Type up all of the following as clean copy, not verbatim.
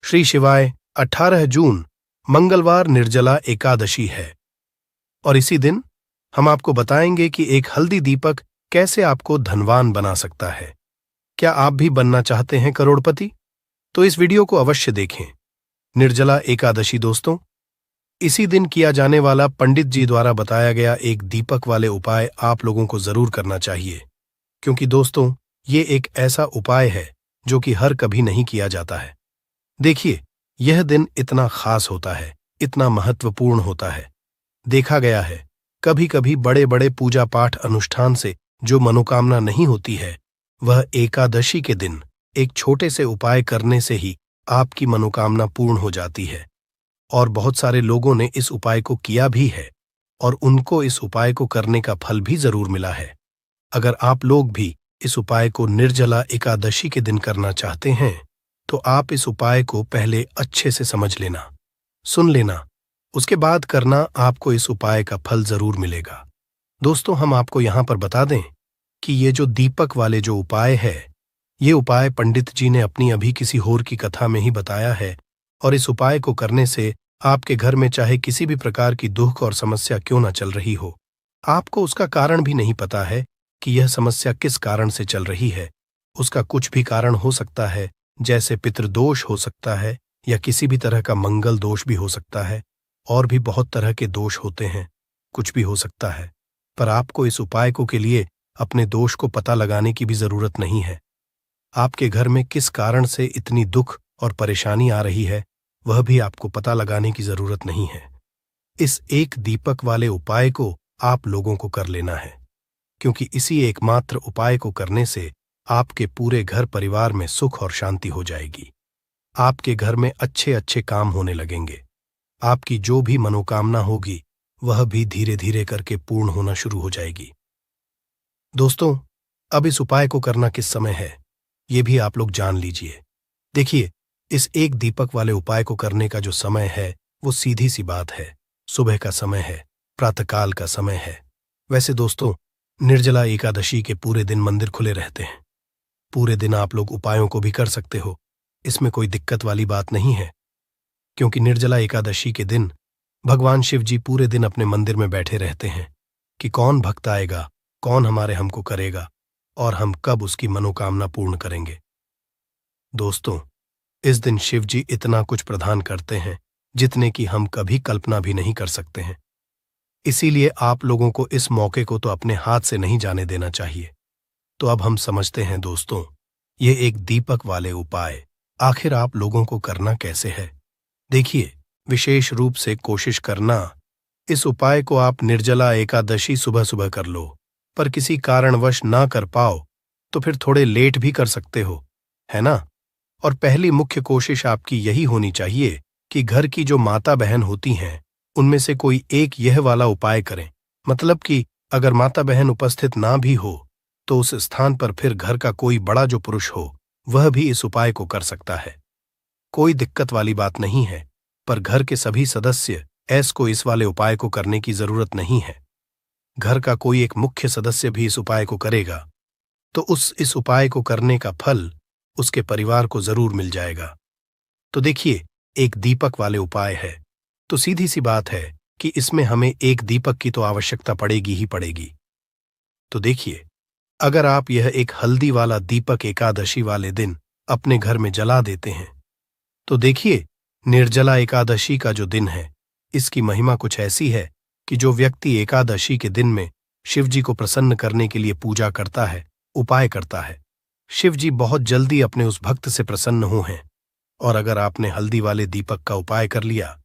श्री शिवाय 18 जून मंगलवार निर्जला एकादशी है और इसी दिन हम आपको बताएंगे कि एक हल्दी दीपक कैसे आपको धनवान बना सकता है। क्या आप भी बनना चाहते हैं करोड़पति? तो इस वीडियो को अवश्य देखें। निर्जला एकादशी दोस्तों, इसी दिन किया जाने वाला पंडित जी द्वारा बताया गया एक दीपक वाले उपाय आप लोगों को जरूर करना चाहिए, क्योंकि दोस्तों ये एक ऐसा उपाय है जो कि हर कभी नहीं किया जाता है। देखिए, यह दिन इतना खास होता है, इतना महत्वपूर्ण होता है। देखा गया है कभी कभी बड़े बड़े पूजा पाठ अनुष्ठान से जो मनोकामना नहीं होती है, वह एकादशी के दिन एक छोटे से उपाय करने से ही आपकी मनोकामना पूर्ण हो जाती है। और बहुत सारे लोगों ने इस उपाय को किया भी है और उनको इस उपाय को करने का फल भी जरूर मिला है। अगर आप लोग भी इस उपाय को निर्जला एकादशी के दिन करना चाहते हैं तो आप इस उपाय को पहले अच्छे से समझ लेना, सुन लेना, उसके बाद करना। आपको इस उपाय का फल जरूर मिलेगा। दोस्तों, हम आपको यहां पर बता दें कि ये जो दीपक वाले जो उपाय है, ये उपाय पंडित जी ने अपनी अभी किसी और की कथा में ही बताया है। और इस उपाय को करने से आपके घर में चाहे किसी भी प्रकार की दुख और समस्या क्यों न चल रही हो, आपको उसका कारण भी नहीं पता है कि यह समस्या किस कारण से चल रही है। उसका कुछ भी कारण हो सकता है, जैसे पितृदोष हो सकता है या किसी भी तरह का मंगल दोष भी हो सकता है, और भी बहुत तरह के दोष होते हैं, कुछ भी हो सकता है। पर आपको इस उपाय को के लिए अपने दोष को पता लगाने की भी जरूरत नहीं है। आपके घर में किस कारण से इतनी दुख और परेशानी आ रही है, वह भी आपको पता लगाने की जरूरत नहीं है। इस एक दीपक वाले उपाय को आप लोगों को कर लेना है, क्योंकि इसी एकमात्र उपाय को करने से आपके पूरे घर परिवार में सुख और शांति हो जाएगी। आपके घर में अच्छे अच्छे काम होने लगेंगे। आपकी जो भी मनोकामना होगी वह भी धीरे धीरे करके पूर्ण होना शुरू हो जाएगी। दोस्तों, अब इस उपाय को करना किस समय है, ये भी आप लोग जान लीजिए। देखिए, इस एक दीपक वाले उपाय को करने का जो समय है वो सीधी सी बात है, सुबह का समय है, प्रातःकाल का समय है। वैसे दोस्तों, निर्जला एकादशी के पूरे दिन मंदिर खुले रहते हैं। पूरे दिन आप लोग उपायों को भी कर सकते हो, इसमें कोई दिक्कत वाली बात नहीं है, क्योंकि निर्जला एकादशी के दिन भगवान शिव जी पूरे दिन अपने मंदिर में बैठे रहते हैं कि कौन भक्त आएगा, कौन हमारे हमको करेगा और हम कब उसकी मनोकामना पूर्ण करेंगे। दोस्तों, इस दिन शिव जी इतना कुछ प्रदान करते हैं जितने की हम कभी कल्पना भी नहीं कर सकते हैं। इसीलिए आप लोगों को इस मौके को तो अपने हाथ से नहीं जाने देना चाहिए। तो अब हम समझते हैं दोस्तों, ये एक दीपक वाले उपाय आखिर आप लोगों को करना कैसे है। देखिए, विशेष रूप से कोशिश करना, इस उपाय को आप निर्जला एकादशी सुबह सुबह कर लो, पर किसी कारणवश ना कर पाओ तो फिर थोड़े लेट भी कर सकते हो, है ना। और पहली मुख्य कोशिश आपकी यही होनी चाहिए कि घर की जो माता बहन होती हैं उनमें से कोई एक यह वाला उपाय करें। मतलब कि अगर माता बहन उपस्थित ना भी हो तो उस स्थान पर फिर घर का कोई बड़ा जो पुरुष हो वह भी इस उपाय को कर सकता है। कोई दिक्कत वाली बात नहीं है, पर घर के सभी सदस्य को इस वाले उपाय को करने की जरूरत नहीं है। घर का कोई एक मुख्य सदस्य भी इस उपाय को करेगा तो इस उपाय को करने का फल उसके परिवार को जरूर मिल जाएगा। तो देखिए, एक दीपक वाले उपाय है तो सीधी सी बात है कि इसमें हमें एक दीपक की तो आवश्यकता पड़ेगी ही पड़ेगी। तो देखिए, अगर आप यह एक हल्दी वाला दीपक एकादशी वाले दिन अपने घर में जला देते हैं तो देखिए, निर्जला एकादशी का जो दिन है इसकी महिमा कुछ ऐसी है कि जो व्यक्ति एकादशी के दिन में शिव जी को प्रसन्न करने के लिए पूजा करता है, उपाय करता है, शिव जी बहुत जल्दी अपने उस भक्त से प्रसन्न हो हैं। और अगर आपने हल्दी वाले दीपक का उपाय कर लिया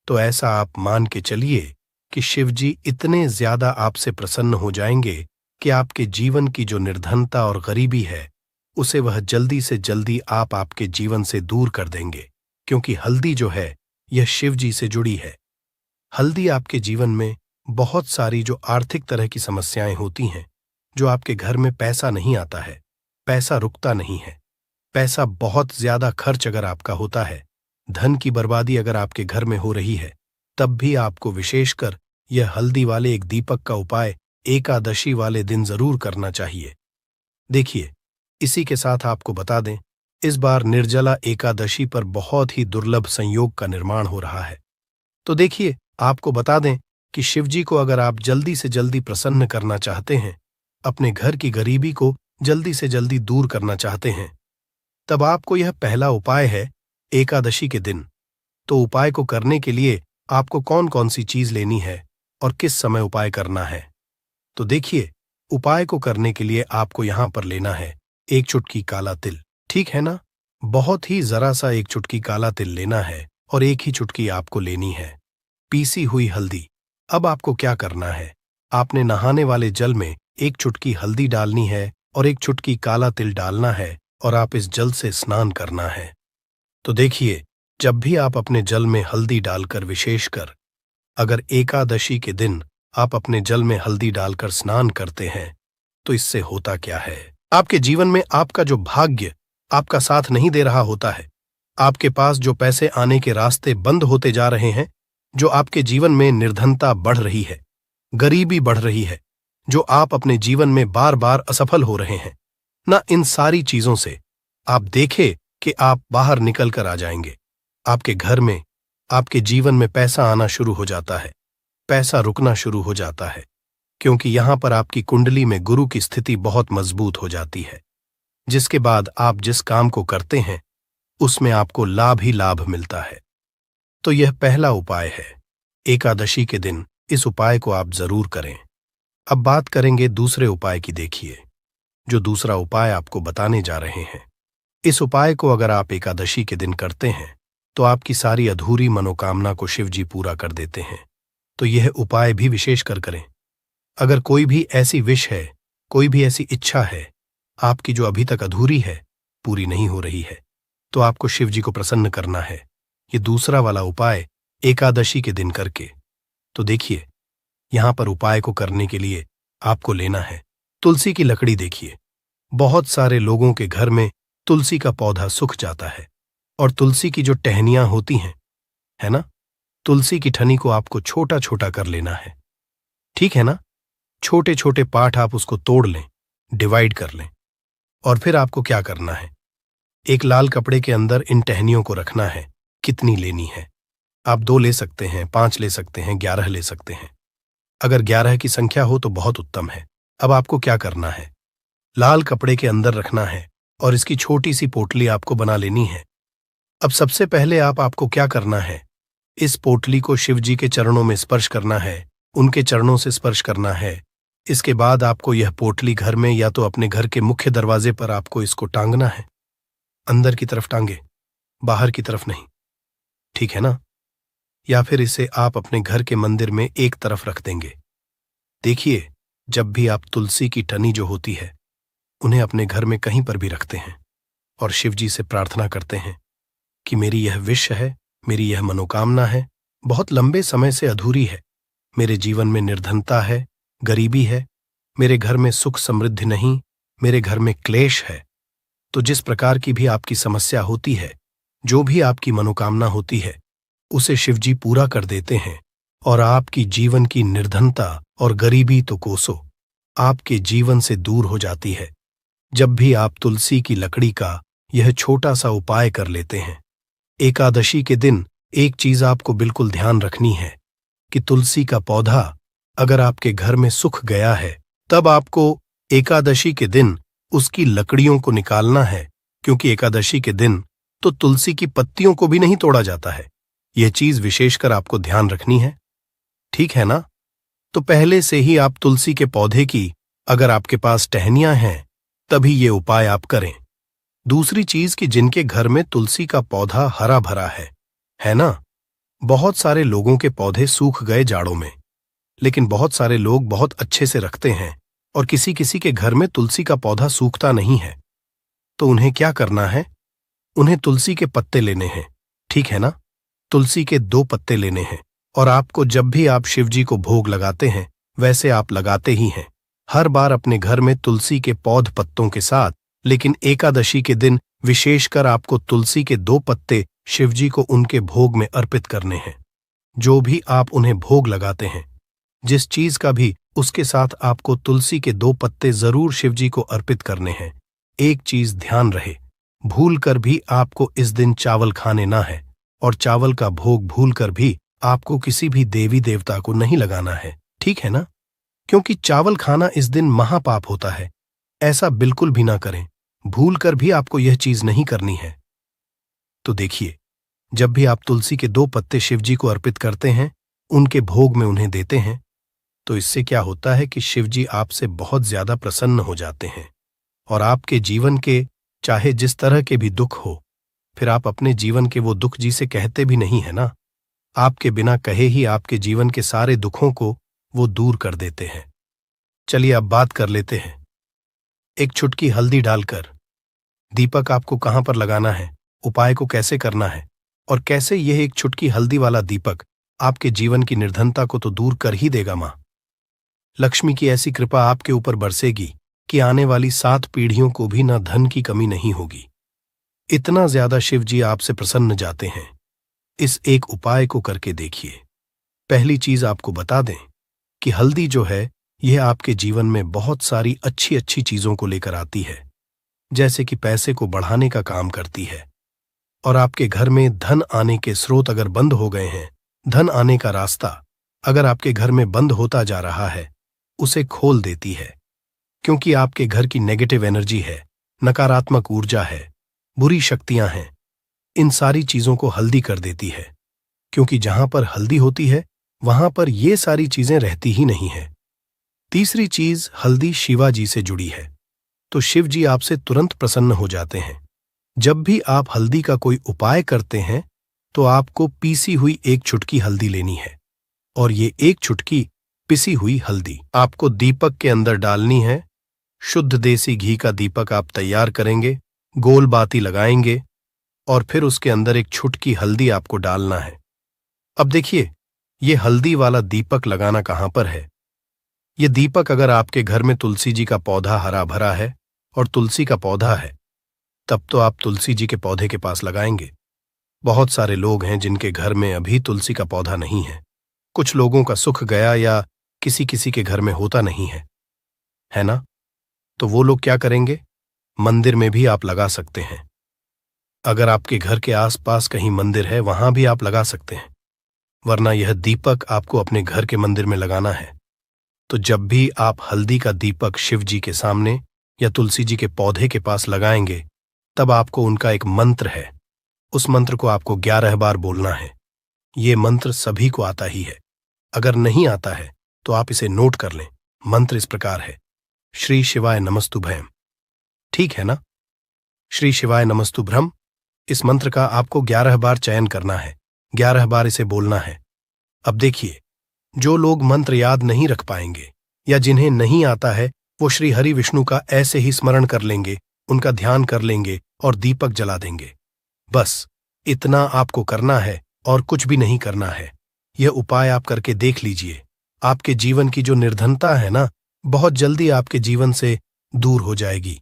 तो ऐसा आप मान के चलिए कि शिव जी इतने ज्यादा आपसे प्रसन्न हो जाएंगे कि आपके जीवन की जो निर्धनता और गरीबी है उसे वह जल्दी से जल्दी आपके जीवन से दूर कर देंगे, क्योंकि हल्दी जो है यह शिव जी से जुड़ी है। हल्दी आपके जीवन में बहुत सारी जो आर्थिक तरह की समस्याएं होती हैं, जो आपके घर में पैसा नहीं आता है, पैसा रुकता नहीं है, पैसा बहुत ज्यादा खर्च अगर आपका होता है, धन की बर्बादी अगर आपके घर में हो रही है, तब भी आपको विशेषकर यह हल्दी वाले एक दीपक का उपाय एकादशी वाले दिन जरूर करना चाहिए। देखिए, इसी के साथ आपको बता दें इस बार निर्जला एकादशी पर बहुत ही दुर्लभ संयोग का निर्माण हो रहा है। तो देखिए, आपको बता दें कि शिवजी को अगर आप जल्दी से जल्दी प्रसन्न करना चाहते हैं, अपने घर की गरीबी को जल्दी से जल्दी दूर करना चाहते हैं, तब आपको यह पहला उपाय है एकादशी के दिन। तो उपाय को करने के लिए आपको कौन कौन सी चीज लेनी है और किस समय उपाय करना है। तो देखिए, उपाय को करने के लिए आपको यहां पर लेना है 1 चुटकी काला तिल। ठीक है ना? बहुत ही जरा सा 1 चुटकी काला तिल लेना है और 1 ही चुटकी आपको लेनी है पीसी हुई हल्दी। अब आपको क्या करना है, आपने नहाने वाले जल में 1 चुटकी हल्दी डालनी है और 1 चुटकी काला तिल डालना है और आप इस जल से स्नान करना है। तो देखिए, जब भी आप अपने जल में हल्दी डालकर, विशेषकर अगर एकादशी के दिन आप अपने जल में हल्दी डालकर स्नान करते हैं, तो इससे होता क्या है, आपके जीवन में आपका जो भाग्य आपका साथ नहीं दे रहा होता है, आपके पास जो पैसे आने के रास्ते बंद होते जा रहे हैं, जो आपके जीवन में निर्धनता बढ़ रही है, गरीबी बढ़ रही है, जो आप अपने जीवन में बार बार असफल हो रहे हैं ना, इन सारी चीजों से आप देखें कि आप बाहर निकल कर आ जाएंगे। आपके घर में, आपके जीवन में पैसा आना शुरू हो जाता है, पैसा रुकना शुरू हो जाता है, क्योंकि यहां पर आपकी कुंडली में गुरु की स्थिति बहुत मजबूत हो जाती है, जिसके बाद आप जिस काम को करते हैं उसमें आपको लाभ ही लाभ मिलता है। तो यह पहला उपाय है, एकादशी के दिन इस उपाय को आप जरूर करें। अब बात करेंगे दूसरे उपाय की। देखिए, जो दूसरा उपाय आपको बताने जा रहे हैं, इस उपाय को अगर आप एकादशी के दिन करते हैं तो आपकी सारी अधूरी मनोकामना को शिवजी पूरा कर देते हैं। तो यह उपाय भी विशेष कर करें। अगर कोई भी ऐसी विश है, कोई भी ऐसी इच्छा है आपकी जो अभी तक अधूरी है, पूरी नहीं हो रही है, तो आपको शिवजी को प्रसन्न करना है ये दूसरा वाला उपाय एकादशी के दिन करके। तो देखिए, यहां पर उपाय को करने के लिए आपको लेना है तुलसी की लकड़ी। देखिए, बहुत सारे लोगों के घर में तुलसी का पौधा सूख जाता है और तुलसी की जो टहनियां होती हैं, है ना, तुलसी की ठनी को आपको छोटा छोटा कर लेना है। ठीक है ना? छोटे छोटे पार्ट आप उसको तोड़ लें, डिवाइड कर लें, और फिर आपको क्या करना है, एक लाल कपड़े के अंदर इन टहनियों को रखना है। कितनी लेनी है? आप 2 ले सकते हैं, 5 ले सकते हैं, 11 ले सकते हैं। अगर 11 की संख्या हो तो बहुत उत्तम है। अब आपको क्या करना है, लाल कपड़े के अंदर रखना है और इसकी छोटी सी पोटली आपको बना लेनी है। अब सबसे पहले आपको क्या करना है, इस पोटली को शिवजी के चरणों में स्पर्श करना है, उनके चरणों से स्पर्श करना है। इसके बाद आपको यह पोटली घर में या तो अपने घर के मुख्य दरवाजे पर आपको इसको टांगना है। अंदर की तरफ टांगे, बाहर की तरफ नहीं। ठीक है ना? या फिर इसे आप अपने घर के मंदिर में एक तरफ रख देंगे। देखिए, जब भी आप तुलसी की टनी जो होती है उन्हें अपने घर में कहीं पर भी रखते हैं और शिवजी से प्रार्थना करते हैं कि मेरी यह विश है, मेरी यह मनोकामना है, बहुत लंबे समय से अधूरी है, मेरे जीवन में निर्धनता है, गरीबी है, मेरे घर में सुख समृद्धि नहीं, मेरे घर में क्लेश है। तो जिस प्रकार की भी आपकी समस्या होती है, जो भी आपकी मनोकामना होती है, उसे शिवजी पूरा कर देते हैं और आपकी जीवन की निर्धनता और गरीबी तो कोसों आपके जीवन से दूर हो जाती है जब भी आप तुलसी की लकड़ी का यह छोटा सा उपाय कर लेते हैं। एकादशी के दिन एक चीज आपको बिल्कुल ध्यान रखनी है कि तुलसी का पौधा अगर आपके घर में सूख गया है, तब आपको एकादशी के दिन उसकी लकड़ियों को निकालना है, क्योंकि एकादशी के दिन तो तुलसी की पत्तियों को भी नहीं तोड़ा जाता है। यह चीज विशेषकर आपको ध्यान रखनी है। ठीक है ना? तो पहले से ही आप तुलसी के पौधे की अगर आपके पास टहनियां हैं तभी ये उपाय आप करें। दूसरी चीज कि जिनके घर में तुलसी का पौधा हरा भरा है ना? बहुत सारे लोगों के पौधे सूख गए जाड़ों में, लेकिन बहुत सारे लोग बहुत अच्छे से रखते हैं और किसी किसी के घर में तुलसी का पौधा सूखता नहीं है। तो उन्हें क्या करना है, उन्हें तुलसी के पत्ते लेने हैं। ठीक है ना? तुलसी के 2 पत्ते लेने हैं और आपको जब भी आप शिवजी को भोग लगाते हैं वैसे आप लगाते ही हैं हर बार अपने घर में तुलसी के पौध पत्तों के साथ, लेकिन एकादशी के दिन विशेषकर आपको तुलसी के 2 पत्ते शिवजी को उनके भोग में अर्पित करने हैं। जो भी आप उन्हें भोग लगाते हैं, जिस चीज का भी, उसके साथ आपको तुलसी के 2 पत्ते जरूर शिवजी को अर्पित करने हैं। एक चीज ध्यान रहे, भूल कर भी आपको इस दिन चावल खाने ना है, और चावल का भोग भूल कर भी आपको किसी भी देवी देवता को नहीं लगाना है, ठीक है ना? क्योंकि चावल खाना इस दिन महापाप होता है। ऐसा बिल्कुल भी ना करें। भूल कर भी आपको यह चीज नहीं करनी है। तो देखिए, जब भी आप तुलसी के 2 पत्ते शिव जी को अर्पित करते हैं, उनके भोग में उन्हें देते हैं, तो इससे क्या होता है कि शिव जी आपसे बहुत ज्यादा प्रसन्न हो जाते हैं और आपके जीवन के चाहे जिस तरह के भी दुख हो, फिर आप अपने जीवन के वो दुख जी से कहते भी नहीं है ना, आपके बिना कहे ही आपके जीवन के सारे दुखों को वो दूर कर देते हैं। चलिए अब बात कर लेते हैं। एक चुटकी हल्दी डालकर दीपक आपको कहां पर लगाना है, उपाय को कैसे करना है, और कैसे यह एक चुटकी हल्दी वाला दीपक आपके जीवन की निर्धनता को तो दूर कर ही देगा। मां लक्ष्मी की ऐसी कृपा आपके ऊपर बरसेगी कि आने वाली 7 पीढ़ियों को भी न धन की कमी नहीं होगी। इतना ज्यादा शिव जी आपसे प्रसन्न जाते हैं। इस एक उपाय को करके देखिए। पहली चीज आपको बता दें कि हल्दी जो है, यह आपके जीवन में बहुत सारी अच्छी अच्छी चीजों को लेकर आती है, जैसे कि पैसे को बढ़ाने का काम करती है, और आपके घर में धन आने के स्रोत अगर बंद हो गए हैं, धन आने का रास्ता अगर आपके घर में बंद होता जा रहा है, उसे खोल देती है। क्योंकि आपके घर की नेगेटिव एनर्जी है, नकारात्मक ऊर्जा है, बुरी शक्तियां हैं, इन सारी चीजों को हल्दी कर देती है। क्योंकि जहां पर हल्दी होती है, वहां पर ये सारी चीजें रहती ही नहीं है। तीसरी चीज, हल्दी शिवाजी से जुड़ी है, तो शिव जी आपसे तुरंत प्रसन्न हो जाते हैं। जब भी आप हल्दी का कोई उपाय करते हैं, तो आपको पीसी हुई एक चुटकी हल्दी लेनी है, और ये एक चुटकी पिसी हुई हल्दी आपको दीपक के अंदर डालनी है। शुद्ध देसी घी का दीपक आप तैयार करेंगे, गोल बाती लगाएंगे, और फिर उसके अंदर एक चुटकी हल्दी आपको डालना है। अब देखिए, ये हल्दी वाला दीपक लगाना कहां पर है। ये दीपक अगर आपके घर में तुलसी जी का पौधा हरा भरा है और तुलसी का पौधा है, तब तो आप तुलसी जी के पौधे के पास लगाएंगे। बहुत सारे लोग हैं जिनके घर में अभी तुलसी का पौधा नहीं है। कुछ लोगों का सुख गया या किसी किसी के घर में होता नहीं है ना? तो वो लोग क्या करेंगे, मंदिर में भी आप लगा सकते हैं। अगर आपके घर के आसपास कहीं मंदिर है, वहां भी आप लगा सकते हैं। वरना यह दीपक आपको अपने घर के मंदिर में लगाना है। तो जब भी आप हल्दी का दीपक शिव जी के सामने या तुलसी जी के पौधे के पास लगाएंगे, तब आपको उनका एक मंत्र है, उस मंत्र को आपको 11 बार बोलना है। ये मंत्र सभी को आता ही है। अगर नहीं आता है तो आप इसे नोट कर लें। मंत्र इस प्रकार है, श्री शिवाय नमस्तुभ्यम। ठीक है ना? श्री शिवाय नमस्तुभ्यम, इस मंत्र का आपको 11 बार चयन करना है, 11 बार इसे बोलना है। अब देखिए, जो लोग मंत्र याद नहीं रख पाएंगे या जिन्हें नहीं आता है, वो श्री हरि विष्णु का ऐसे ही स्मरण कर लेंगे, उनका ध्यान कर लेंगे और दीपक जला देंगे। बस इतना आपको करना है और कुछ भी नहीं करना है। यह उपाय आप करके देख लीजिए। आपके जीवन की जो निर्धनता है ना, बहुत जल्दी आपके जीवन से दूर हो जाएगी।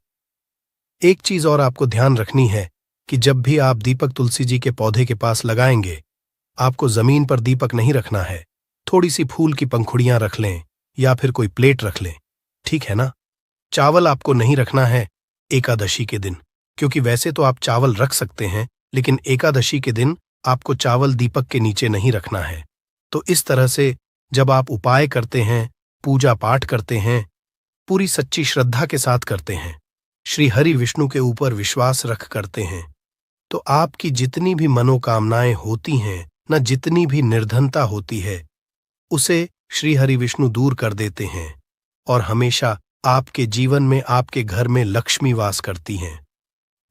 एक चीज और आपको ध्यान रखनी है कि जब भी आप दीपक तुलसी जी के पौधे के पास लगाएंगे, आपको जमीन पर दीपक नहीं रखना है। थोड़ी सी फूल की पंखुड़ियां रख लें या फिर कोई प्लेट रख लें, ठीक है ना? चावल आपको नहीं रखना है एकादशी के दिन, क्योंकि वैसे तो आप चावल रख सकते हैं, लेकिन एकादशी के दिन आपको चावल दीपक के नीचे नहीं रखना है। तो इस तरह से जब आप उपाय करते हैं, पूजा पाठ करते हैं, पूरी सच्ची श्रद्धा के साथ करते हैं, श्री हरि विष्णु के ऊपर विश्वास रख करते हैं, तो आपकी जितनी भी मनोकामनाएं होती हैं न, जितनी भी निर्धनता होती है, उसे श्री हरि विष्णु दूर कर देते हैं और हमेशा आपके जीवन में, आपके घर में लक्ष्मी वास करती हैं।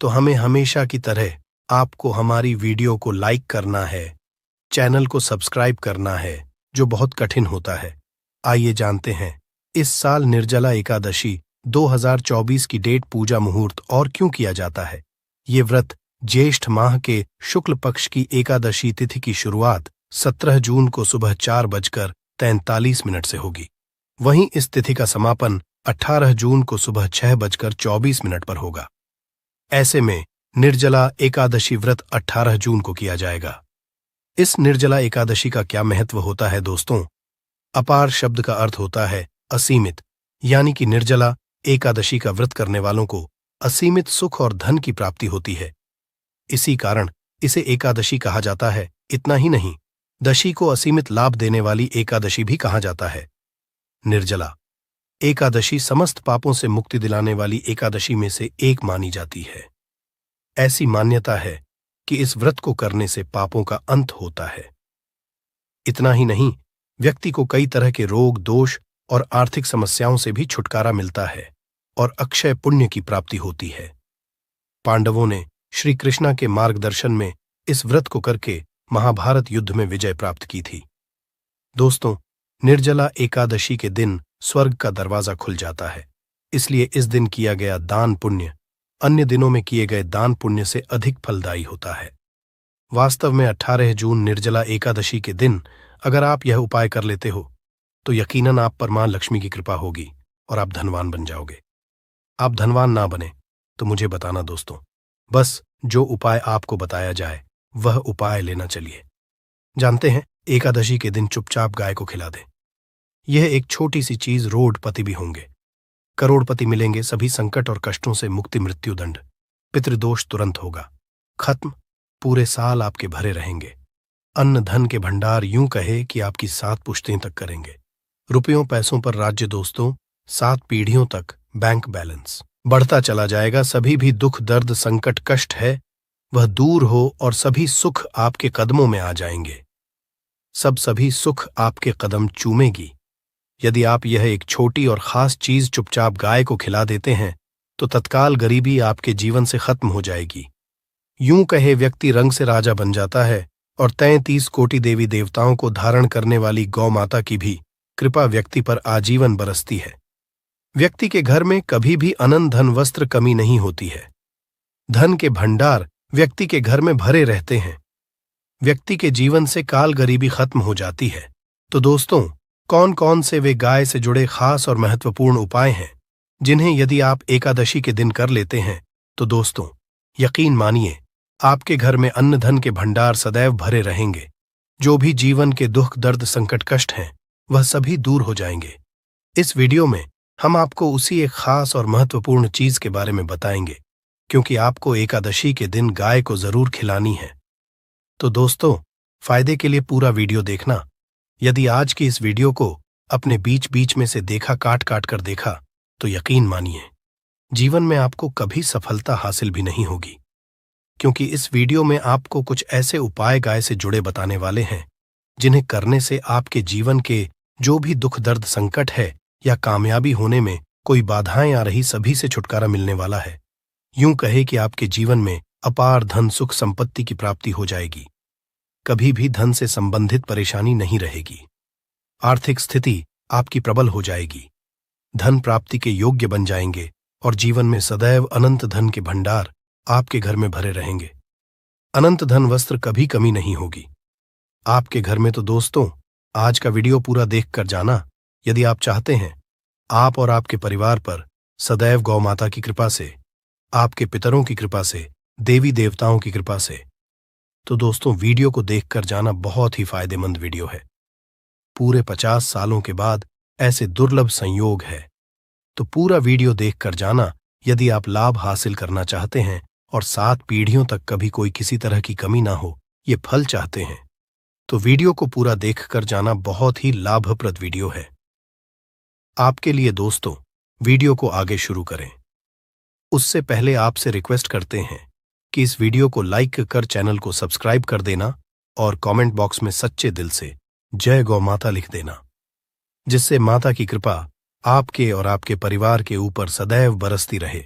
तो हमें हमेशा की तरह आपको हमारी वीडियो को लाइक करना है, चैनल को सब्सक्राइब करना है, जो बहुत कठिन होता है। आइए जानते हैं इस साल निर्जला एकादशी 2024 की डेट, पूजा, मुहूर्त और क्यों किया जाता है। ये व्रत ज्येष्ठ माह के शुक्ल पक्ष की एकादशी तिथि की शुरुआत 17 जून को सुबह 4:43 से होगी। वहीं इस तिथि का समापन 18 जून को सुबह 6:24 पर होगा। ऐसे में निर्जला एकादशी व्रत 18 जून को किया जाएगा। इस निर्जला एकादशी का क्या महत्व होता है दोस्तों? अपार शब्द का अर्थ होता है असीमित, यानी कि निर्जला एकादशी का व्रत करने वालों को असीमित सुख और धन की प्राप्ति होती है। इसी कारण इसे एकादशी कहा जाता है। इतना ही नहीं, दशी को असीमित लाभ देने वाली एकादशी भी कहा जाता है। निर्जला एकादशी समस्त पापों से मुक्ति दिलाने वाली एकादशी में से एक मानी जाती है। ऐसी मान्यता है कि इस व्रत को करने से पापों का अंत होता है। इतना ही नहीं, व्यक्ति को कई तरह के रोग, दोष और आर्थिक समस्याओं से भी छुटकारा मिलता है और अक्षय पुण्य की प्राप्ति होती है। पांडवों ने श्री कृष्णा के मार्गदर्शन में इस व्रत को करके महाभारत युद्ध में विजय प्राप्त की थी। दोस्तों, निर्जला एकादशी के दिन स्वर्ग का दरवाजा खुल जाता है। इसलिए इस दिन किया गया दान पुण्य अन्य दिनों में किए गए दान पुण्य से अधिक फलदायी होता है। वास्तव में 18 जून निर्जला एकादशी के दिन अगर आप यह उपाय कर लेते हो तो यकीनन आप पर मां लक्ष्मी की कृपा होगी और आप धनवान बन जाओगे। आप धनवान ना बने तो मुझे बताना दोस्तों, बस जो उपाय आपको बताया जाए वह उपाय लेना चलिए। जानते हैं, एकादशी के दिन चुपचाप गाय को खिला दें। यह एक छोटी सी चीज, रोडपति भी होंगे, करोड़पति मिलेंगे, सभी संकट और कष्टों से मुक्ति, मृत्युदंड, पितृदोष तुरंत होगा खत्म, पूरे साल आपके भरे रहेंगे। अन्न धन के भंडार यूं कहे कि आपकी 7 पुश्तें तक करेंगे। रुपयों पैसों पर राज्य दोस्तों, 7 पीढ़ियों तक बैंक बैलेंस बढ़ता चला जाएगा। सभी भी दुख, दर्द, संकट, कष्ट है वह दूर हो और सभी सुख आपके कदमों में आ जाएंगे। सभी सुख आपके कदम चूमेगी। यदि आप यह एक छोटी और खास चीज चुपचाप गाय को खिला देते हैं तो तत्काल गरीबी आपके जीवन से खत्म हो जाएगी। यूं कहे व्यक्ति रंग से राजा बन जाता है और 33 कोटि देवी देवताओं को धारण करने वाली गौ माता की भी कृपा व्यक्ति पर आजीवन बरसती है। व्यक्ति के घर में कभी भी अनंत धन वस्त्र कमी नहीं होती है। धन के भंडार व्यक्ति के घर में भरे रहते हैं। व्यक्ति के जीवन से काल गरीबी खत्म हो जाती है। तो दोस्तों, कौन कौन से वे गाय से जुड़े खास और महत्वपूर्ण उपाय हैं जिन्हें यदि आप एकादशी के दिन कर लेते हैं तो दोस्तों यकीन मानिए आपके घर में अन्न धन के भंडार सदैव भरे रहेंगे। जो भी जीवन के दुख, दर्द, संकट, कष्ट हैं वह सभी दूर हो जाएंगे। इस वीडियो में हम आपको उसी एक खास और महत्वपूर्ण चीज के बारे में बताएंगे, क्योंकि आपको एकादशी के दिन गाय को जरूर खिलानी है। तो दोस्तों, फायदे के लिए पूरा वीडियो देखना। यदि आज की इस वीडियो को अपने बीच बीच में से देखा, काट काट कर देखा, तो यकीन मानिए जीवन में आपको कभी सफलता हासिल भी नहीं होगी, क्योंकि इस वीडियो में आपको कुछ ऐसे उपाय गाय से जुड़े बताने वाले हैं जिन्हें करने से आपके जीवन के जो भी दुख, दर्द, संकट है या कामयाबी होने में कोई बाधाएं आ रही, सभी से छुटकारा मिलने वाला है। यूं कहे कि आपके जीवन में अपार धन, सुख, संपत्ति की प्राप्ति हो जाएगी। कभी भी धन से संबंधित परेशानी नहीं रहेगी। आर्थिक स्थिति आपकी प्रबल हो जाएगी। धन प्राप्ति के योग्य बन जाएंगे और जीवन में सदैव अनंत धन के भंडार आपके घर में भरे रहेंगे। अनंत धन वस्त्र कभी कमी नहीं होगी आपके घर में। तो दोस्तों, आज का वीडियो पूरा देखकर जाना। यदि आप चाहते हैं आप और आपके परिवार पर सदैव गौ माता की कृपा से, आपके पितरों की कृपा से, देवी देवताओं की कृपा से, तो दोस्तों वीडियो को देखकर जाना। बहुत ही फायदेमंद वीडियो है। पूरे 50 सालों के बाद ऐसे दुर्लभ संयोग है, तो पूरा वीडियो देखकर जाना। यदि आप लाभ हासिल करना चाहते हैं और 7 पीढ़ियों तक कभी कोई किसी तरह की कमी ना हो, ये फल चाहते हैं, तो वीडियो को पूरा देखकर जाना। बहुत ही लाभप्रद वीडियो है आपके लिए। दोस्तों, वीडियो को आगे शुरू करें उससे पहले आपसे रिक्वेस्ट करते हैं कि इस वीडियो को लाइक कर चैनल को सब्सक्राइब कर देना और कमेंट बॉक्स में सच्चे दिल से जय गौ माता लिख देना, जिससे माता की कृपा आपके और आपके परिवार के ऊपर सदैव बरसती रहे।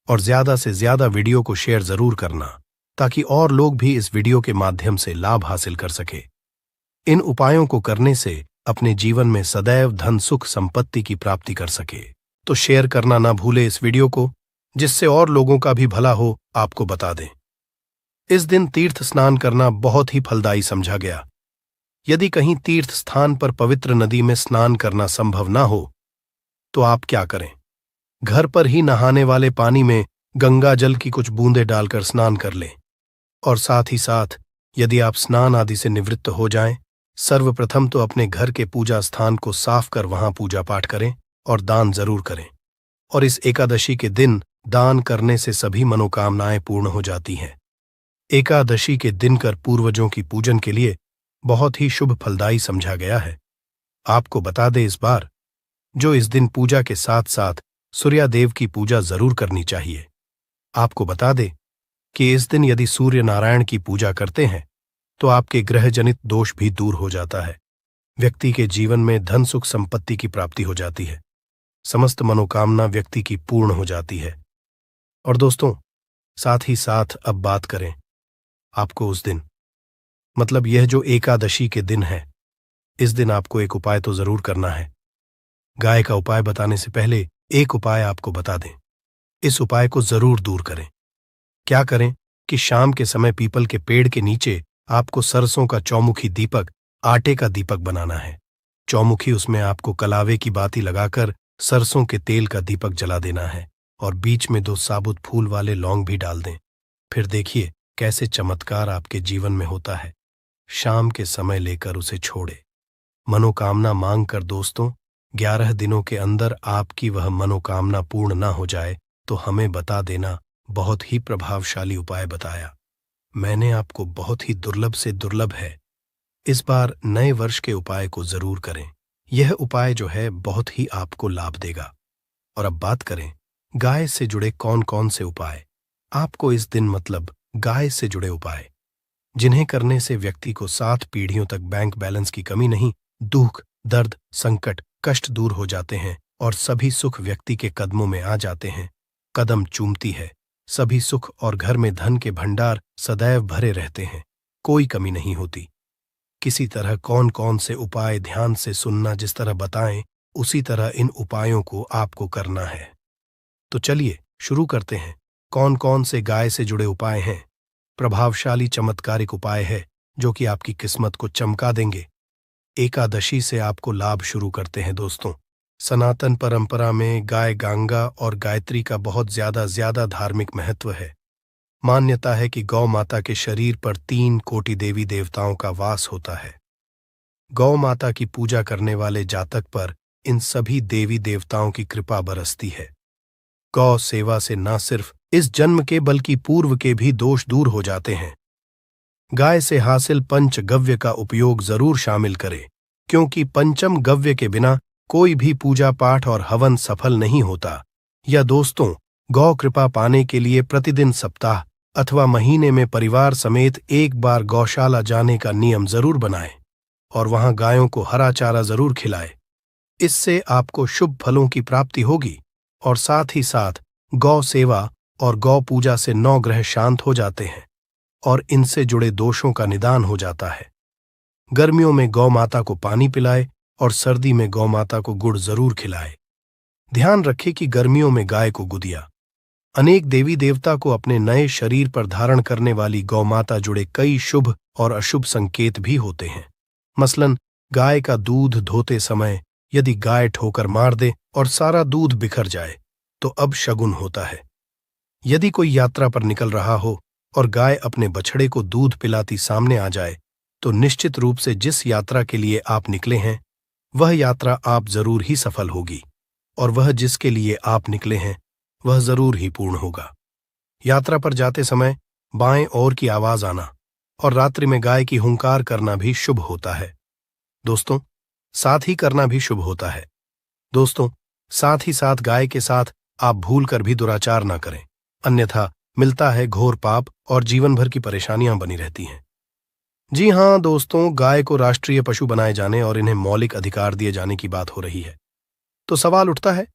और ज्यादा से ज्यादा वीडियो को शेयर जरूर करना ताकि और लोग भी इस वीडियो के माध्यम से लाभ हासिल कर सके। इन उपायों को करने से अपने जीवन में सदैव धन, सुख, संपत्ति की प्राप्ति कर सके। तो शेयर करना ना भूले इस वीडियो को, जिससे और लोगों का भी भला हो। आपको बता दें, इस दिन तीर्थ स्नान करना बहुत ही फलदायी समझा गया। यदि कहीं तीर्थ स्थान पर पवित्र नदी में स्नान करना संभव ना हो तो आप क्या करें, घर पर ही नहाने वाले पानी में गंगा जल की कुछ बूंदें डालकर स्नान कर लें। और साथ ही साथ यदि आप स्नान आदि से निवृत्त हो जाएं, सर्वप्रथम तो अपने घर के पूजा स्थान को साफ कर वहां पूजा पाठ करें और दान जरूर करें। और इस एकादशी के दिन दान करने से सभी मनोकामनाएं पूर्ण हो जाती हैं। एकादशी के दिन कर पूर्वजों की पूजन के लिए बहुत ही शुभ फलदायी समझा गया है। आपको बता दे इस बार, जो इस दिन पूजा के साथ साथ सूर्यदेव की पूजा जरूर करनी चाहिए। आपको बता दे कि इस दिन यदि सूर्य नारायण की पूजा करते हैं तो आपके ग्रह जनित दोष भी दूर हो जाता है। व्यक्ति के जीवन में धन सुख संपत्ति की प्राप्ति हो जाती है। समस्त मनोकामना व्यक्ति की पूर्ण हो जाती है। और दोस्तों, साथ ही साथ अब बात करें आपको उस दिन, मतलब यह जो एकादशी के दिन है, इस दिन आपको एक उपाय तो जरूर करना है। गाय का उपाय बताने से पहले एक उपाय आपको बता दें। इस उपाय को जरूर दूर करें। क्या करें कि शाम के समय पीपल के पेड़ के नीचे आपको सरसों का चौमुखी दीपक, आटे का दीपक बनाना है। चौमुखी, उसमें आपको कलावे की बाती लगाकर सरसों के तेल का दीपक जला देना है और बीच में 2 साबुत फूल वाले लौंग भी डाल दें। फिर देखिए कैसे चमत्कार आपके जीवन में होता है। शाम के समय लेकर उसे छोड़े। मनोकामना मांग कर दोस्तों, 11 दिनों के अंदर आपकी वह मनोकामना पूर्ण ना हो जाए तो हमें बता देना। बहुत ही प्रभावशाली उपाय बताया मैंने आपको, बहुत ही दुर्लभ से दुर्लभ है। इस बार नए वर्ष के उपाय को जरूर करें। यह उपाय जो है बहुत ही आपको लाभ देगा। और अब बात करें गाय से जुड़े कौन कौन से उपाय आपको इस दिन, मतलब गाय से जुड़े उपाय जिन्हें करने से व्यक्ति को 7 पीढ़ियों तक बैंक बैलेंस की कमी नहीं, दुख, दर्द, संकट, कष्ट दूर हो जाते हैं और सभी सुख व्यक्ति के कदमों में आ जाते हैं। कदम चूमती है सभी सुख और घर में धन के भंडार सदैव भरे रहते हैं, कोई कमी नहीं होती। किसी तरह कौन कौन से उपाय ध्यान से सुनना, जिस तरह बताएं उसी तरह इन उपायों को आपको करना है। तो चलिए शुरू करते हैं। कौन कौन से गाय से जुड़े उपाय हैं? प्रभावशाली चमत्कारिक उपाय है जो कि आपकी किस्मत को चमका देंगे। एकादशी से आपको लाभ शुरू करते हैं दोस्तों। सनातन परंपरा में गाय गंगा और गायत्री का बहुत ज्यादा धार्मिक महत्व है। मान्यता है कि गौ माता के शरीर पर 3 कोटि देवी देवताओं का वास होता है। गौ माता की पूजा करने वाले जातक पर इन सभी देवी देवताओं की कृपा बरसती है। गौ सेवा से न सिर्फ इस जन्म के बल्कि पूर्व के भी दोष दूर हो जाते हैं। गाय से हासिल पंच गव्य का उपयोग जरूर शामिल करें, क्योंकि पंचम गव्य के बिना कोई भी पूजा पाठ और हवन सफल नहीं होता। या दोस्तों, गौ कृपा पाने के लिए प्रतिदिन, सप्ताह अथवा महीने में परिवार समेत एक बार गौशाला जाने का नियम जरूर बनाएं और वहां गायों को हरा चारा जरूर खिलाएं। इससे आपको शुभ फलों की प्राप्ति होगी और साथ ही साथ गौ सेवा और गौ पूजा से 9 ग्रह शांत हो जाते हैं और इनसे जुड़े दोषों का निदान हो जाता है। गर्मियों में गौ माता को पानी पिलाए और सर्दी में गौ माता को गुड़ जरूर खिलाए। ध्यान रखें कि गर्मियों में गाय को गुदिया। अनेक देवी देवता को अपने नए शरीर पर धारण करने वाली गौ माता जुड़े कई शुभ और अशुभ संकेत भी होते हैं। मसलन गाय का दूध धोते समय यदि गाय ठोकर मार दे और सारा दूध बिखर जाए तो अब शगुन होता है। यदि कोई यात्रा पर निकल रहा हो और गाय अपने बछड़े को दूध पिलाती सामने आ जाए तो निश्चित रूप से जिस यात्रा के लिए आप निकले हैं वह यात्रा आप जरूर ही सफल होगी और वह जिसके लिए आप निकले हैं वह जरूर ही पूर्ण होगा। यात्रा पर जाते समय बाएं ओर की आवाज आना और रात्रि में गाय की हुंकार करना भी शुभ होता है। दोस्तों, साथ ही करना भी शुभ होता है। दोस्तों, साथ ही साथ गाय के साथ आप भूल कर भी दुराचार ना करें, अन्यथा मिलता है घोर पाप और जीवन भर की परेशानियां बनी रहती हैं। जी हां दोस्तों, गाय को राष्ट्रीय पशु बनाए जाने और इन्हें मौलिक अधिकार दिए जाने की बात हो रही है। तो सवाल उठता है,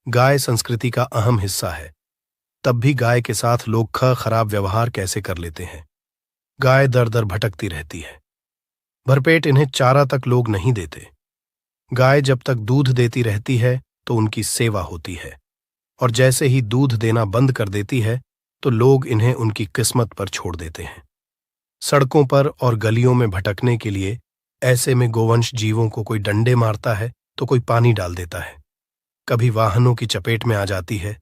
गाय संस्कृति का अहम हिस्सा है, तब भी गाय के साथ लोग खराब व्यवहार कैसे कर लेते हैं? गाय दर दर भटकती रहती है, भरपेट इन्हें चारा तक लोग नहीं देते। गाय जब तक दूध देती रहती है तो उनकी सेवा होती है और जैसे ही दूध देना बंद कर देती है तो लोग इन्हें उनकी किस्मत पर छोड़ देते हैं। सड़कों पर और गलियों में भटकने के लिए ऐसे में गोवंश जीवों को कोई डंडे मारता है तो कोई पानी डाल देता है, कभी वाहनों की चपेट में आ जाती है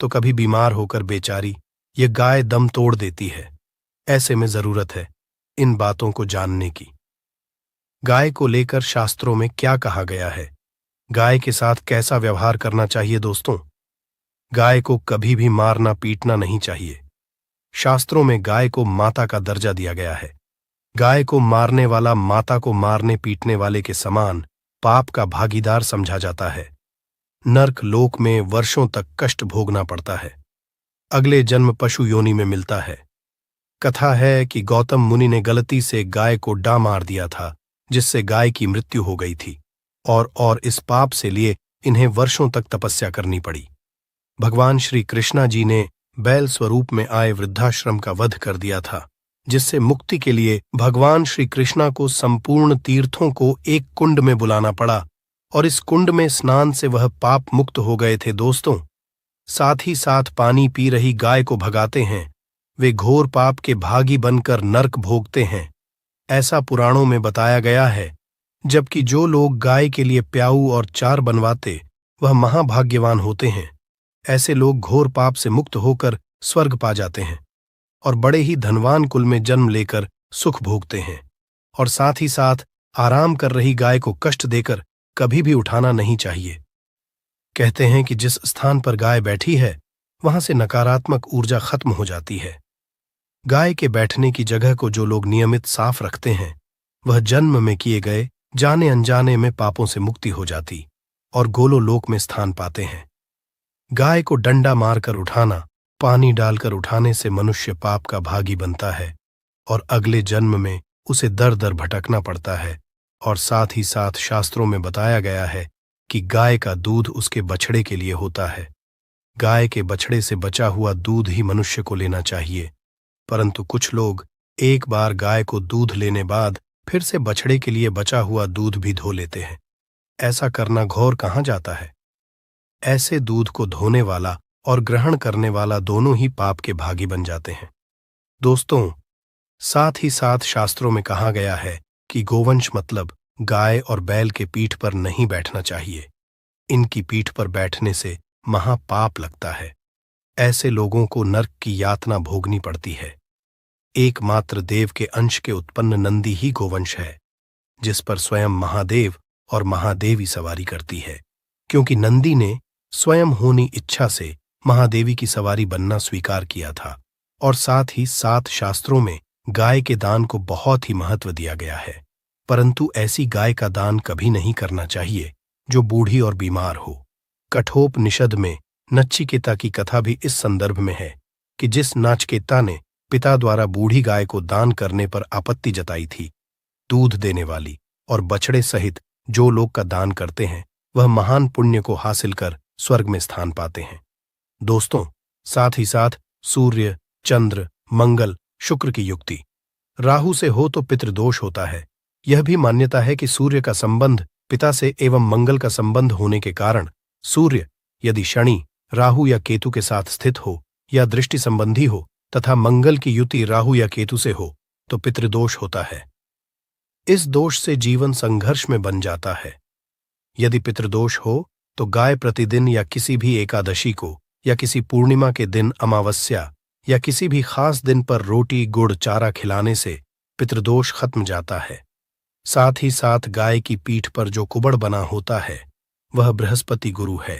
तो कभी बीमार होकर बेचारी ये गाय दम तोड़ देती है। ऐसे में जरूरत है इन बातों को जानने की। गाय को लेकर शास्त्रों में क्या कहा गया है? गाय के साथ कैसा व्यवहार करना चाहिए? दोस्तों, गाय को कभी भी मारना पीटना नहीं चाहिए। शास्त्रों में गाय को माता का दर्जा दिया गया है। गाय को मारने वाला माता को मारने पीटने वाले के समान पाप का भागीदार समझा जाता है। नर्क लोक में वर्षों तक कष्ट भोगना पड़ता है। अगले जन्म पशु योनि में मिलता है। कथा है कि गौतम मुनि ने गलती से गाय को डा मार दिया था, जिससे गाय की मृत्यु हो गई थी और इस पाप से लिए इन्हें वर्षों तक तपस्या करनी पड़ी। भगवान श्री कृष्णा जी ने बैल स्वरूप में आए वृद्धाश्रम का वध कर दिया था, जिससे मुक्ति के लिए भगवान श्री कृष्णा को संपूर्ण तीर्थों को एक कुंड में बुलाना पड़ा और इस कुंड में स्नान से वह पाप मुक्त हो गए थे। दोस्तों, साथ ही साथ पानी पी रही गाय को भगाते हैं, वे घोर पाप के भागी बनकर नर्क भोगते हैं, ऐसा पुराणों में बताया गया है। जबकि जो लोग गाय के लिए प्याऊ और चार बनवाते वह महाभाग्यवान होते हैं। ऐसे लोग घोर पाप से मुक्त होकर स्वर्ग पा जाते हैं और बड़े ही धनवान कुल में जन्म लेकर सुख भोगते हैं। और साथ ही साथ आराम कर रही गाय को कष्ट देकर कभी भी उठाना नहीं चाहिए। कहते हैं कि जिस स्थान पर गाय बैठी है वहां से नकारात्मक ऊर्जा खत्म हो जाती है। गाय के बैठने की जगह को जो लोग नियमित साफ रखते हैं वह जन्म में किए गए जाने अनजाने में पापों से मुक्ति हो जाती और गोलोलोक में स्थान पाते हैं। गाय को डंडा मारकर उठाना, पानी डालकर उठाने से मनुष्य पाप का भागी बनता है और अगले जन्म में उसे दर दर भटकना पड़ता है। और साथ ही साथ शास्त्रों में बताया गया है कि गाय का दूध उसके बछड़े के लिए होता है। गाय के बछड़े से बचा हुआ दूध ही मनुष्य को लेना चाहिए, परंतु कुछ लोग एक बार गाय को दूध लेने बाद फिर से बछड़े के लिए बचा हुआ दूध भी धो लेते हैं। ऐसा करना घोर कहाँ जाता है। ऐसे दूध को धोने वाला और ग्रहण करने वाला दोनों ही पाप के भागी बन जाते हैं। दोस्तों, साथ ही साथ शास्त्रों में कहा गया है कि गोवंश मतलब गाय और बैल के पीठ पर नहीं बैठना चाहिए। इनकी पीठ पर बैठने से महापाप लगता है। ऐसे लोगों को नरक की यातना भोगनी पड़ती है। एकमात्र देव के अंश के उत्पन्न नंदी ही गोवंश है, जिस पर स्वयं महादेव और महादेवी सवारी करती है, क्योंकि नंदी ने स्वयं होनी इच्छा से महादेवी की सवारी बनना स्वीकार किया था। और साथ ही साथ शास्त्रों में गाय के दान को बहुत ही महत्व दिया गया है, परंतु ऐसी गाय का दान कभी नहीं करना चाहिए जो बूढ़ी और बीमार हो। कठोपनिषद में नचिकेता की कथा भी इस संदर्भ में है कि जिस नाचिकेता ने पिता द्वारा बूढ़ी गाय को दान करने पर आपत्ति जताई थी, दूध देने वाली और बछड़े सहित जो लोग का दान करते हैं वह महान पुण्य को हासिल कर स्वर्ग में स्थान पाते हैं। दोस्तों, साथ ही साथ सूर्य, चंद्र, मंगल, शुक्र की युक्ति राहु से हो तो पितृदोष होता है। यह भी मान्यता है कि सूर्य का संबंध पिता से एवं मंगल का संबंध होने के कारण सूर्य यदि शनि, राहु या केतु के साथ स्थित हो या दृष्टि संबंधी हो तथा मंगल की युति राहु या केतु से हो तो पितृदोष होता है। इस दोष से जीवन संघर्ष में बन जाता है। यदि पितृदोष हो तो गाय प्रतिदिन या किसी भी एकादशी को या किसी पूर्णिमा के दिन, अमावस्या या किसी भी खास दिन पर रोटी, गुड़, चारा खिलाने से पितृदोष खत्म जाता है। साथ ही साथ गाय की पीठ पर जो कुबड़ बना होता है वह बृहस्पति गुरु है।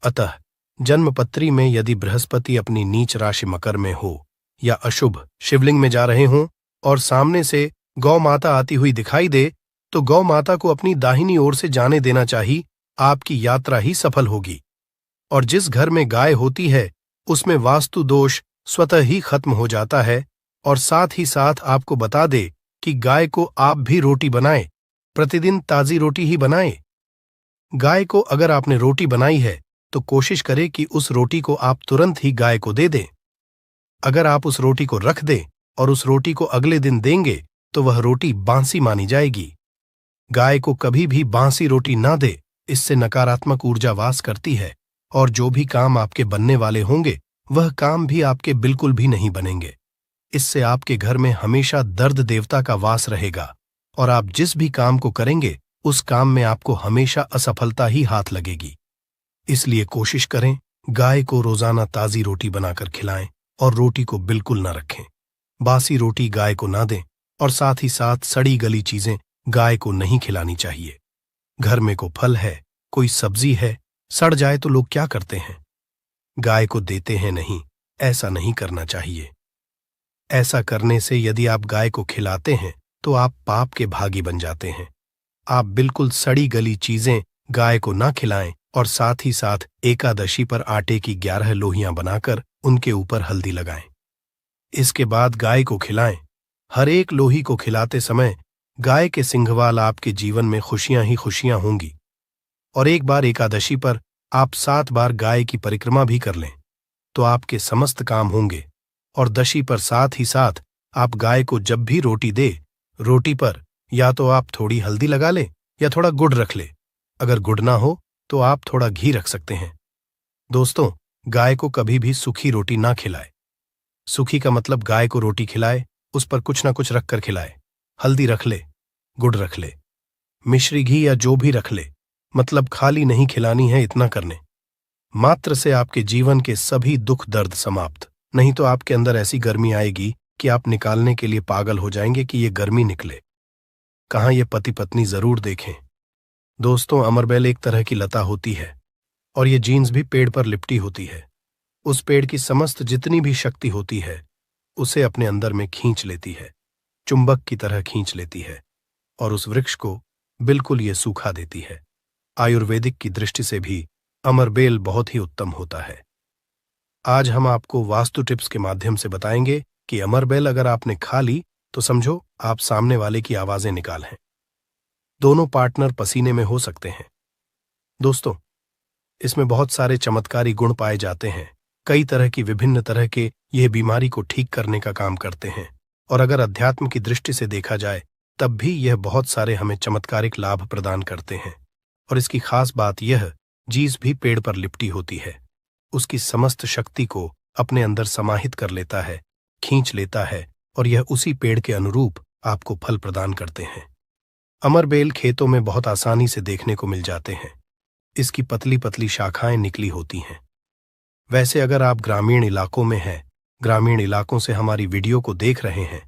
अतः जन्मपत्री में यदि बृहस्पति अपनी नीच राशि मकर में हो या अशुभ शिवलिंग में जा रहे हों और सामने से गौ माता आती हुई दिखाई दे तो गौ माता को अपनी दाहिनी ओर से जाने देना चाहिए। आपकी यात्रा ही सफल होगी। और जिस घर में गाय होती है उसमें वास्तु दोष स्वतः ही खत्म हो जाता है। और साथ ही साथ आपको बता दे कि गाय को आप भी रोटी बनाएं, प्रतिदिन ताजी रोटी ही बनाएं। गाय को अगर आपने रोटी बनाई है तो कोशिश करें कि उस रोटी को आप तुरंत ही गाय को दे दें। अगर आप उस रोटी को रख दें और उस रोटी को अगले दिन देंगे तो वह रोटी बांसी मानी जाएगी। गाय को कभी भी बांसी रोटी ना दे, इससे नकारात्मक ऊर्जा वास करती है और जो भी काम आपके बनने वाले होंगे वह काम भी आपके बिल्कुल भी नहीं बनेंगे। इससे आपके घर में हमेशा दर्द देवता का वास रहेगा और आप जिस भी काम को करेंगे उस काम में आपको हमेशा असफलता ही हाथ लगेगी। इसलिए कोशिश करें गाय को रोजाना ताजी रोटी बनाकर खिलाएं और रोटी को बिल्कुल न रखें। बासी रोटी गाय को ना दें और साथ ही साथ सड़ी गली चीजें गाय को नहीं खिलानी चाहिए। घर में कोई फल है, कोई सब्जी है, सड़ जाए तो लोग क्या करते हैं? गाय को देते हैं नहीं, ऐसा नहीं करना चाहिए। ऐसा करने से यदि आप गाय को खिलाते हैं तो आप पाप के भागी बन जाते हैं। आप बिल्कुल सड़ी गली चीजें गाय को ना खिलाएं और साथ ही साथ एकादशी पर आटे की 11 लोहियां बनाकर उनके ऊपर हल्दी लगाएं। इसके बाद गाय को खिलाएं। हर एक लोही को खिलाते समय गाय के सिंघवाल आपके जीवन में खुशियां ही खुशियां होंगी। और एक बार एकादशी पर आप 7 बार गाय की परिक्रमा भी कर लें तो आपके समस्त काम होंगे। और दशी पर साथ ही साथ आप गाय को जब भी रोटी दे, रोटी पर या तो आप थोड़ी हल्दी लगा लें या थोड़ा गुड़ रख ले। अगर गुड़ ना हो तो आप थोड़ा घी रख सकते हैं। दोस्तों, गाय को कभी भी सूखी रोटी ना खिलाए। सूखी का मतलब गाय को रोटी खिलाए, उस पर कुछ ना कुछ रखकर खिलाए। हल्दी रख ले, गुड़ रख ले, मिश्री घी या जो भी रख ले, मतलब खाली नहीं खिलानी है। इतना करने मात्र से आपके जीवन के सभी दुख दर्द समाप्त। नहीं तो आपके अंदर ऐसी गर्मी आएगी कि आप निकालने के लिए पागल हो जाएंगे कि ये गर्मी निकले। कहाँ ये पति पत्नी जरूर देखें। दोस्तों, अमरबेल एक तरह की लता होती है और ये जीन्स भी पेड़ पर लिपटी होती है। उस पेड़ की समस्त जितनी भी शक्ति होती है उसे अपने अंदर में खींच लेती है, चुंबक की तरह खींच लेती है और उस वृक्ष को बिल्कुल ये सूखा देती है। आयुर्वेदिक की दृष्टि से भी अमरबेल बहुत ही उत्तम होता है। आज हम आपको वास्तु टिप्स के माध्यम से बताएंगे कि अमरबेल अगर आपने खा ली तो समझो आप सामने वाले की आवाजें निकाल हैं। दोनों पार्टनर पसीने में हो सकते हैं। दोस्तों, इसमें बहुत सारे चमत्कारी गुण पाए जाते हैं। कई तरह की विभिन्न तरह के यह बीमारी को ठीक करने का काम करते हैं। और अगर अध्यात्म की दृष्टि से देखा जाए तब भी यह बहुत सारे हमें चमत्कारिक लाभ प्रदान करते हैं। और इसकी खास बात यह, जीस भी पेड़ पर लिपटी होती है, उसकी समस्त शक्ति को अपने अंदर समाहित कर लेता है, खींच लेता है और यह उसी पेड़ के अनुरूप आपको फल प्रदान करते हैं। अमरबेल खेतों में बहुत आसानी से देखने को मिल जाते हैं। इसकी पतली पतली शाखाएं निकली होती हैं। वैसे अगर आप ग्रामीण इलाकों में हैं, ग्रामीण इलाकों से हमारी वीडियो को देख रहे हैं,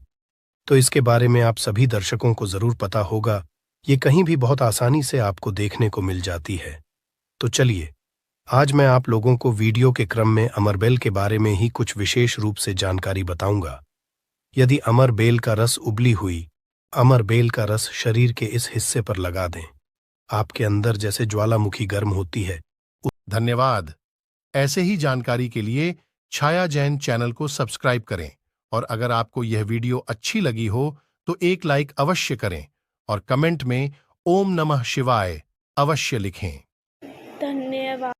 तो इसके बारे में आप सभी दर्शकों को जरूर पता होगा। ये कहीं भी बहुत आसानी से आपको देखने को मिल जाती है। तो चलिए, आज मैं आप लोगों को वीडियो के क्रम में अमरबेल के बारे में ही कुछ विशेष रूप से जानकारी बताऊंगा। यदि अमरबेल का रस उबली हुई अमरबेल का रस शरीर के इस हिस्से पर लगा दें, आपके अंदर जैसे ज्वालामुखी गर्म होती है। धन्यवाद। ऐसे ही जानकारी के लिए छाया जैन चैनल को सब्सक्राइब करें और अगर आपको यह वीडियो अच्छी लगी हो तो एक लाइक अवश्य करें और कमेंट में ओम नमः शिवाय अवश्य लिखें।